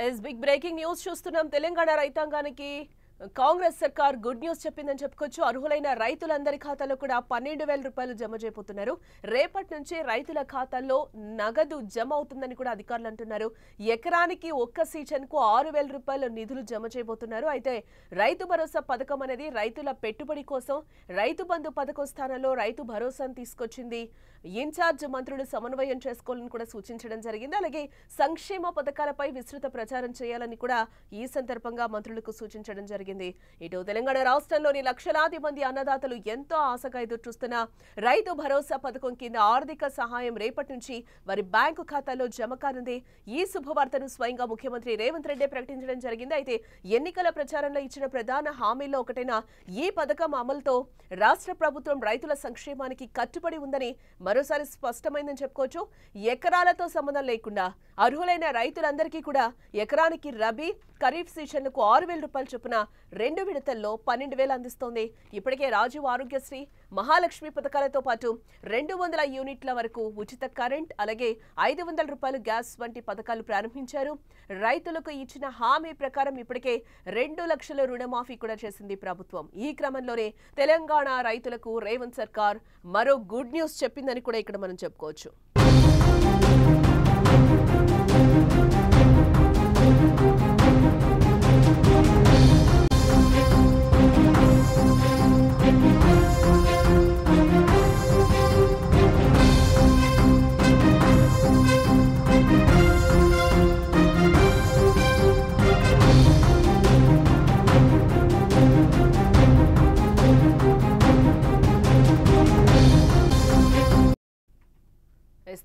Yes big breaking news చూస్తున్నాం. తెలంగాణ రైతాంగానికి కాంగ్రెస్ సర్కార్ గుడ్ న్యూస్ చెప్పిందని చెప్పుకోవచ్చు. అర్హులైన రైతులందరి ఖాతాలో కూడా 12,000 రూపాయలు జమ చేయబోతున్నారు. రేపటి నుంచి రైతుల ఖాతాల్లో నగదు జమ అవుతుందని కూడా అధికారులు అంటున్నారు. ఎకరానికి ఒక్క సీజన్కు 6,000 రూపాయల నిధులు జమ చేయబోతున్నారు. అయితే రైతు భరోసా పథకం అనేది రైతుల పెట్టుబడి కోసం రైతు బంధు పథకం స్థానంలో రైతు భరోసాను తీసుకొచ్చింది. ఇన్ఛార్జ్ మంత్రులు సమన్వయం చేసుకోవాలని కూడా సూచించడం జరిగింది. అలాగే సంక్షేమ పథకాలపై విస్తృత ప్రచారం చేయాలని కూడా ఈ సందర్భంగా మంత్రులకు సూచించడం జరిగింది. ఇటు తెలంగాణ రాష్ట్రంలోని లక్షలాది మంది అన్నదాతలు ఎంతో ఆశగా ఎదురుచూస్తున్న రైతు భరోసా పథకం కింద ఆర్థిక సహాయం రేపటి నుంచి వారి బ్యాంకు ఖాతాల్లో జమ కానుంది. ఈ శుభవార్తను స్వయంగా ముఖ్యమంత్రి రేవంత్ రెడ్డి ప్రకటించడం జరిగింది. అయితే ఎన్నికల ప్రచారంలో ఇచ్చిన ప్రధాన హామీల్లో ఒకటైన ఈ పథకం అమలుతో రాష్ట్ర ప్రభుత్వం రైతుల సంక్షేమానికి కట్టుబడి ఉందని మరోసారి స్పష్టమైందని చెప్పుకోవచ్చు. ఎకరాలతో సంబంధం లేకుండా అర్హులైన రైతులందరికీ కూడా ఎకరానికి రబీ ఖరీఫ్ సీజన్లకు 6,000 రూపాయలు చొప్పున 2 విడతల్లో 12,000 అందిస్తోంది. ఇప్పటికే రాజీవ్ ఆరోగ్యశ్రీ, మహాలక్ష్మి పథకాలతో పాటు 200 యూనిట్ల వరకు ఉచిత కరెంట్, అలాగే 500 రూపాయలు గ్యాస్ వంటి పథకాలు ప్రారంభించారు. రైతులకు ఇచ్చిన హామీ ప్రకారం ఇప్పటికే 2 లక్షల రుణమాఫీ కూడా చేసింది ప్రభుత్వం. ఈ క్రమంలోనే తెలంగాణ రైతులకు రేవంత్ సర్కార్ మరో గుడ్ న్యూస్ చెప్పిందని కూడా ఇక్కడ మనం చెప్పుకోవచ్చు.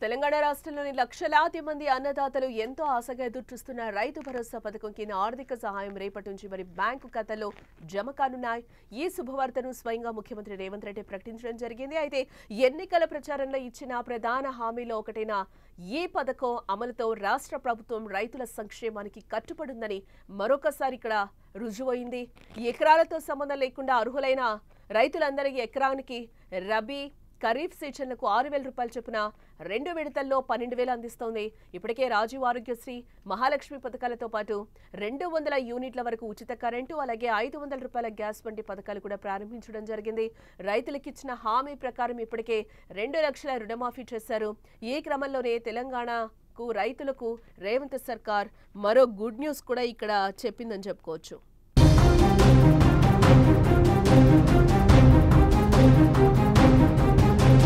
తెలంగాణ రాష్ట్రంలోని లక్షలాది మంది అన్నదాతలు ఎంతో ఆశగా ఎదురుచూస్తున్న రైతు భరోసా పథకం కింద ఆర్థిక సహాయం రేపటి నుంచి మరి బ్యాంకు ఖాతాలో జమ కానున్నాయి. ఈ శుభవార్తను స్వయంగా ముఖ్యమంత్రి రేవంత్ రెడ్డి ప్రకటించడం జరిగింది. అయితే ఎన్నికల ప్రచారంలో ఇచ్చిన ప్రధాన హామీలో ఒకటైన ఈ పథకం అమలుతో రాష్ట్ర ప్రభుత్వం రైతుల సంక్షేమానికి కట్టుబడిందని మరొకసారి ఇక్కడ రుజువైంది. ఎకరాలతో సంబంధం లేకుండా అర్హులైన రైతులందరికీ ఎకరానికి రబీ ఖరీఫ్ సీజన్లకు 6,000 రూపాయలు చొప్పున 2 విడతల్లో 12,000 అందిస్తోంది. ఇప్పటికే రాజీవ్ ఆరోగ్యశ్రీ, మహాలక్ష్మి పథకాలతో పాటు 200 యూనిట్ల వరకు ఉచిత కరెంటు, అలాగే 500 రూపాయల గ్యాస్ వంటి పథకాలు కూడా ప్రారంభించడం జరిగింది. రైతులకు ఇచ్చిన హామీ ప్రకారం ఇప్పటికే 2 లక్షల రుణమాఫీ చేశారు. ఈ క్రమంలోనే తెలంగాణకు రైతులకు రేవంత్ సర్కార్ మరో గుడ్ న్యూస్ కూడా ఇక్కడ చెప్పిందని చెప్పుకోవచ్చు.